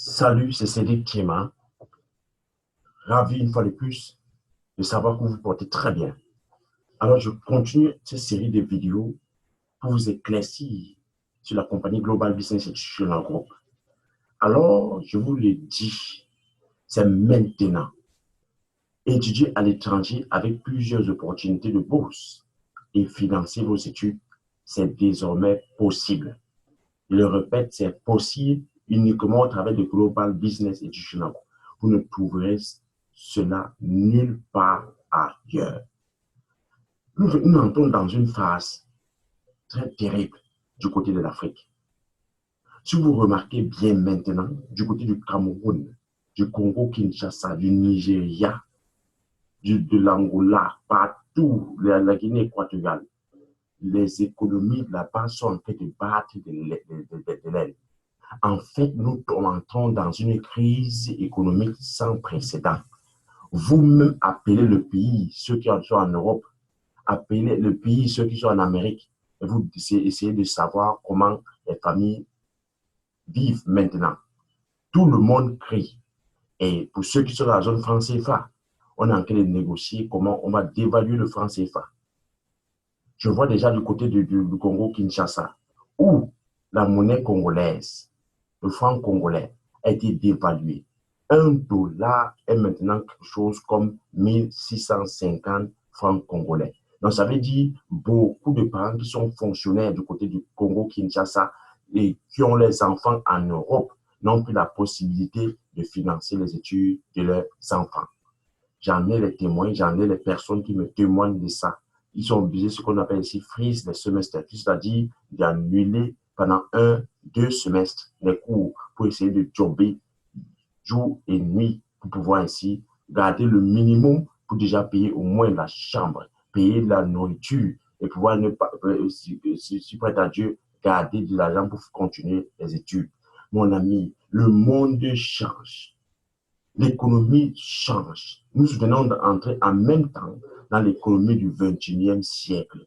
Salut, c'est Cédric Thiema. Ravi une fois de plus de savoir que vous vous portez très bien. Alors, je continue cette série de vidéos pour vous éclaircir sur la compagnie Global Business Institutional Group. Alors, je vous le dis, c'est maintenant. Étudier à l'étranger avec plusieurs opportunités de bourse et financer vos études, c'est désormais possible. Je le répète, c'est possible uniquement au travers de Global Business Institutional Group. Vous ne trouverez cela nulle part ailleurs. Nous entrons dans une phase très terrible du côté de l'Afrique. Si vous remarquez bien maintenant, du côté du Cameroun, du Congo-Kinshasa, du Nigeria, de l'Angola, partout, la Guinée équatoriale, les économies là-bas sont en train de battre de l'aile. En fait, nous entrons dans une crise économique sans précédent. Vous-même appelez le pays, ceux qui sont en Europe, appelez le pays, ceux qui sont en Amérique, et vous essayez de savoir comment les familles vivent maintenant. Tout le monde crie. Et pour ceux qui sont dans la zone franc CFA, on est en train de négocier comment on va dévaluer le franc CFA. Je vois déjà du côté du Congo-Kinshasa, où la monnaie congolaise, le franc congolais, a été dévalué. Un dollar est maintenant quelque chose comme 1650 francs congolais. Donc, ça veut dire beaucoup de parents qui sont fonctionnaires du côté du Congo-Kinshasa et qui ont les enfants en Europe n'ont plus la possibilité de financer les études de leurs enfants. J'en ai les témoins, j'en ai les personnes qui me témoignent de ça. Ils sont obligés, ce qu'on appelle ici freeze les semestres, c'est-à-dire d'annuler pendant 2 semestres les cours pour essayer de jobber jour et nuit pour pouvoir ainsi garder le minimum pour déjà payer au moins la chambre, payer la nourriture et pouvoir ne pas, si prêt à Dieu, garder de l'argent pour continuer les études. Mon ami, le monde change. L'économie change. Nous venons d'entrer en même temps dans l'économie du 21e siècle.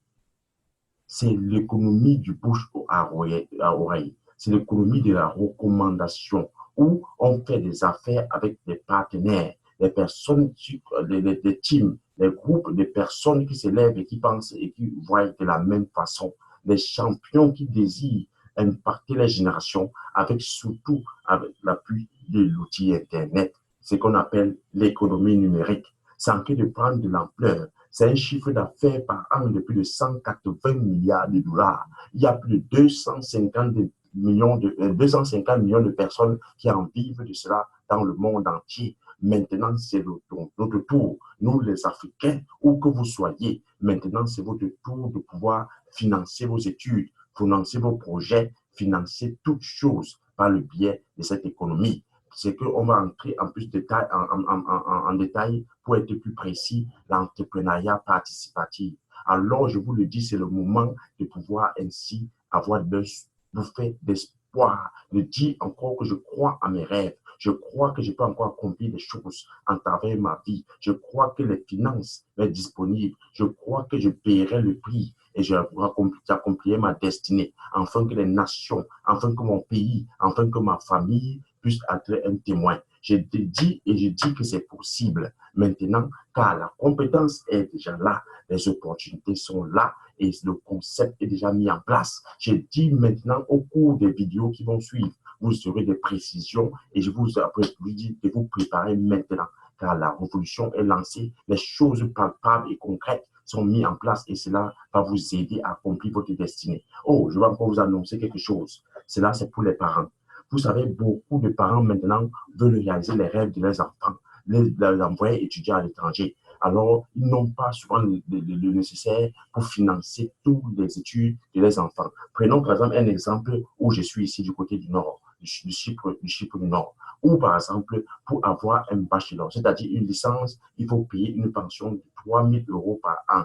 C'est l'économie du bouche à oreille. C'est l'économie de la recommandation où on fait des affaires avec des partenaires, des personnes, des teams, des groupes de personnes qui se lèvent et qui pensent et qui voient de la même façon. Des champions qui désirent impacter les générations avec surtout avec l'appui de l'outil Internet, ce qu'on appelle l'économie numérique. C'est en train de prendre de l'ampleur. C'est un chiffre d'affaires par an de plus de 180 milliards de dollars. Il y a plus de 250 millions de personnes qui en vivent de cela dans le monde entier. Maintenant, c'est notre tour. Nous, les Africains, où que vous soyez, maintenant, c'est votre tour de pouvoir financer vos études, financer vos projets, financer toutes choses par le biais de cette économie. C'est qu'on va entrer en plus de détail, en détail pour être plus précis, l'entrepreneuriat participatif. Alors, je vous le dis, c'est le moment de pouvoir ainsi avoir de bouffées d'espoir, de dire encore que je crois à mes rêves. Je crois que je peux encore accomplir des choses en travers ma vie. Je crois que les finances sont disponibles. Je crois que je paierai le prix et j'accomplirai ma destinée, afin que les nations, afin que mon pays, afin que ma famille puisse être un témoin. Je te dis et je dis que c'est possible maintenant, car la compétence est déjà là, les opportunités sont là et le concept est déjà mis en place. Je dis maintenant au cours des vidéos qui vont suivre, vous aurez des précisions et je vous dis de vous préparer maintenant, car la révolution est lancée, les choses palpables et concrètes sont mises en place et cela va vous aider à accomplir votre destinée. Oh, je vais encore vous annoncer quelque chose. Cela, c'est pour les parents. Vous savez, beaucoup de parents maintenant veulent réaliser les rêves de leurs enfants, les envoyer étudier à l'étranger. Alors, ils n'ont pas souvent le nécessaire pour financer toutes les études de leurs enfants. Prenons par exemple un exemple où je suis ici du côté du Nord, du Chypre du Nord, ou par exemple pour avoir un bachelor, c'est-à-dire une licence, il faut payer une pension de 3 000 € par an.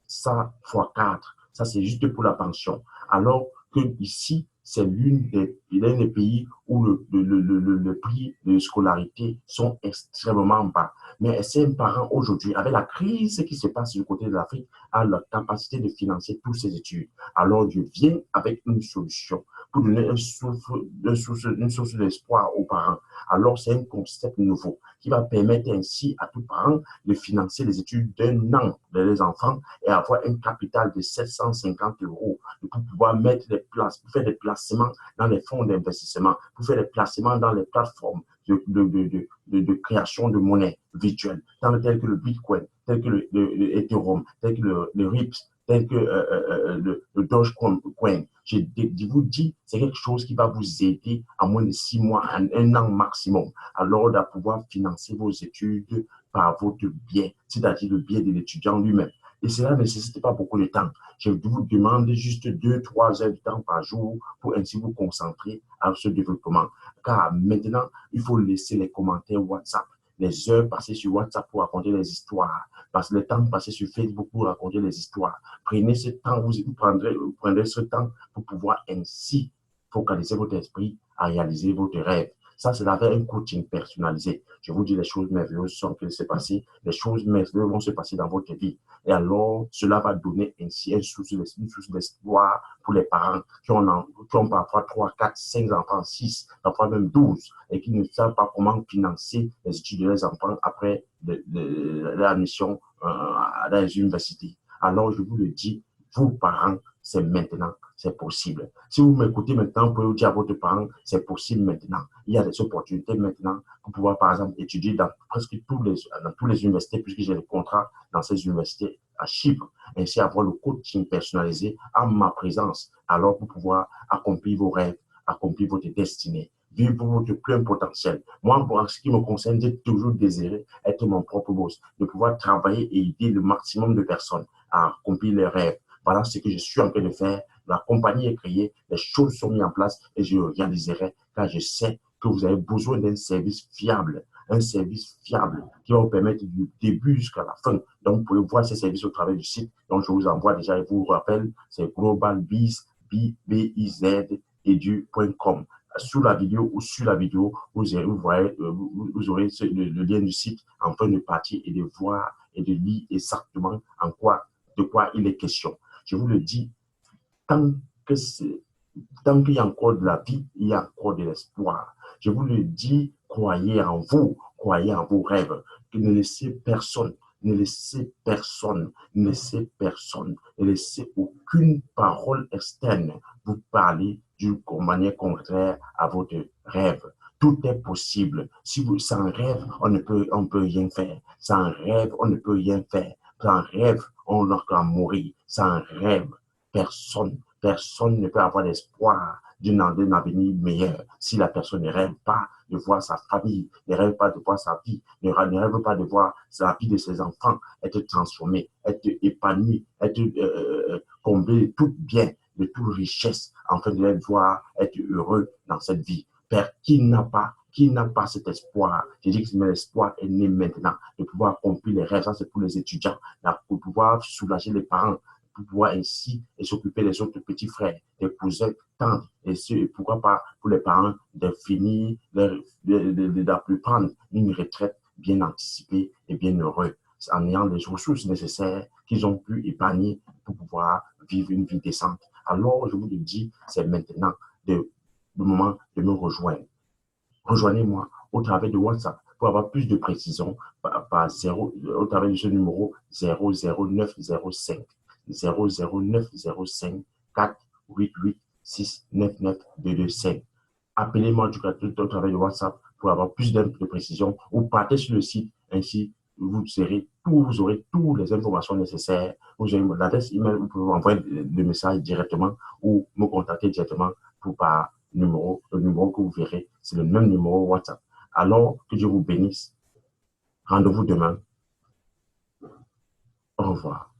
Ça fois 4, ça c'est juste pour la pension. Alors que ici, c'est l'un des pays où le prix de scolarité sont extrêmement bas. Mais ces parents aujourd'hui, avec la crise qui se passe du côté de l'Afrique, ont la capacité de financer toutes ces études. Alors je viens avec une solution pour donner une source d'espoir aux parents. Alors, c'est un concept nouveau qui va permettre ainsi à tout parent de financer les études d'un an de les enfants et avoir un capital de 750 € pour pouvoir mettre pour faire des placements dans les fonds d'investissement, pour faire des placements dans les plateformes de création de monnaie virtuelle, telles que le Bitcoin, tel que le Ethereum, tel que le RIPS, tel que le Dogecoin. Je vous dis, c'est quelque chose qui va vous aider à moins de 6 mois, un an maximum, alors de pouvoir financer vos études par votre biais, c'est-à-dire le biais de l'étudiant lui-même. Et cela ne nécessite pas beaucoup de temps. Je vous demande juste 2-3 heures de temps par jour pour ainsi vous concentrer à ce développement. Car maintenant, il faut laisser les commentaires WhatsApp, les heures passées sur WhatsApp pour raconter les histoires, parce que le temps passé sur Facebook pour raconter les histoires. Prenez ce temps, vous prendrez ce temps pour pouvoir ainsi focaliser votre esprit à réaliser votre rêve. Ça, c'est avec un coaching personnalisé. Je vous dis, les choses merveilleuses sont que se passer, les choses merveilleuses vont se passer dans votre vie. Et alors, cela va donner ainsi une source d'espoir pour les parents qui ont parfois 3, 4, 5 enfants, 6, parfois même 12, et qui ne savent pas comment financer les études de leurs enfants après la mission à les universités. Alors, je vous le dis, vous, parents, c'est maintenant, c'est possible. Si vous m'écoutez maintenant, vous pouvez vous dire à votre parent, c'est possible maintenant. Il y a des opportunités maintenant pour pouvoir, par exemple, étudier dans presque tous les universités, puisque j'ai le contrat dans ces universités à Chypre, ainsi avoir le coaching personnalisé en ma présence, alors pour pouvoir accomplir vos rêves, accomplir votre destinée, vivre votre plein potentiel. Moi, pour ce qui me concerne, j'ai toujours désiré être mon propre boss, de pouvoir travailler et aider le maximum de personnes à accomplir leurs rêves. Voilà ce que je suis en train de faire. La compagnie est créée, les choses sont mises en place et je réaliserai car je sais que vous avez besoin d'un service fiable, qui va vous permettre du début jusqu'à la fin. Donc, vous pouvez voir ces services au travers du site. Donc, je vous envoie déjà, et vous rappelle, c'est globalbiz.edu.com. Sous la vidéo ou sur la vidéo, vous aurez le lien du site en fin de partie et de voir et de lire exactement de quoi il est question. Je vous le dis, tant qu'il y a encore de la vie, il y a encore de l'espoir. Je vous le dis, croyez en vous, croyez en vos rêves. Ne laissez personne, ne laissez aucune parole externe vous parler d'une manière contraire à votre rêve. Tout est possible. Sans rêve, on ne peut rien faire. Sans rêve, on ne peut rien faire. Sans rêve, on va mourir. Sans rêve, personne ne peut avoir l'espoir d'un avenir meilleur si la personne ne rêve pas de voir sa famille, ne rêve pas de voir sa vie, ne rêve pas de voir la vie de ses enfants être transformée, être épanouie, être comblée de tout bien, de toute richesse, afin de les voir être heureux dans cette vie. Père, qui n'a pas cet espoir? J'ai dit que l'espoir est né maintenant, de pouvoir accomplir les rêves. Ça, c'est pour les étudiants, pour pouvoir soulager les parents, pour pouvoir ainsi s'occuper des autres petits frères, des cousins, tantes, et pourquoi pas pour les parents de finir, de prendre une retraite bien anticipée et bien heureuse, en ayant les ressources nécessaires qu'ils ont pu épargner pour pouvoir vivre une vie décente. Alors, je vous le dis, c'est maintenant le moment de me rejoindre. Rejoignez-moi au travers de WhatsApp pour avoir plus de précision au travers de ce numéro 00905 00905 488 699 225. Appelez-moi au travers de WhatsApp pour avoir plus de précision ou partez sur le site, ainsi vous aurez toutes les informations nécessaires. Vous avez l'adresse email, vous pouvez envoyer le message directement ou me contacter directement par le numéro que vous verrez, c'est le même numéro WhatsApp. Alors que Dieu vous bénisse. Rendez-vous demain. Au revoir.